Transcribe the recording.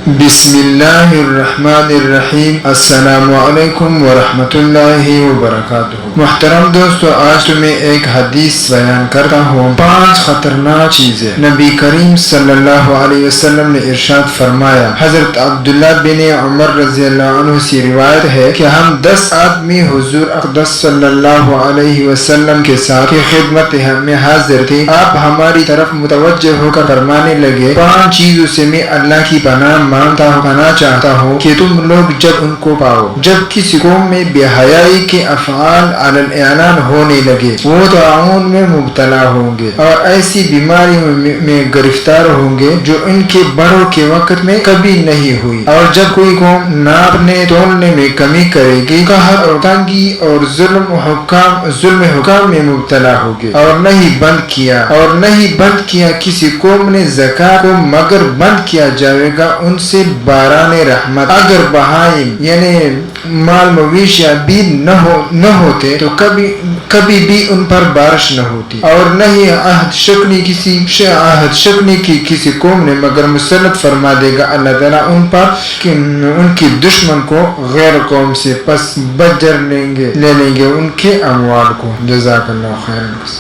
بسم اللہ الرحمن الرحیم۔ السلام علیکم ورحمۃ اللہ وبرکاتہ۔ محترم دوستو، آج تمہیں ایک حدیث بیان کرتا ہوں، 5 خطرناک چیزیں۔ نبی کریم صلی اللہ علیہ وسلم نے ارشاد فرمایا، حضرت عبداللہ بن عمر رضی اللہ عنہ سے روایت ہے کہ ہم 10 آدمی حضور اقدس صلی اللہ علیہ وسلم کے ساتھ خدمت میں حاضر تھے۔ آپ ہماری طرف متوجہ ہو کر فرمانے لگے، 5 چیزوں سے میں اللہ کی پناہ چاہتا ہوں کہ تم لوگ جب ان کو پاؤ، جب کسی قوم میں بے حیائی کے افعال علی الاعلان ہونے لگے، وہ طاعون میں مبتلا ہوں گے اور ایسی بیماریوں میں گرفتار ہوں گے جو ان کے بڑوں کے وقت میں کبھی نہیں ہوئی، اور جب کوئی قوم ناپنے تولنے میں کمی کرے گی، قہر اور تنگی اور ظلم حکام میں مبتلا ہوگی، اور نہیں بند کیا کسی قوم نے زکات کو مگر بند کیا جائے گا ان سے باران رحمت۔ اگر بہائم یعنی مال مویشیاں بھی نہ ہوتے تو کبھی بھی ان پر بارش نہ ہوتی، اور نہیں عہد شکنی کی کسی قوم نے مگر مسلط فرما دے گا اللہ تعالیٰ ان پر کہ ان کی دشمن کو غیر قوم سے پس بدر لے لیں گے ان کے اموال کو۔ جزاک اللہ خیر۔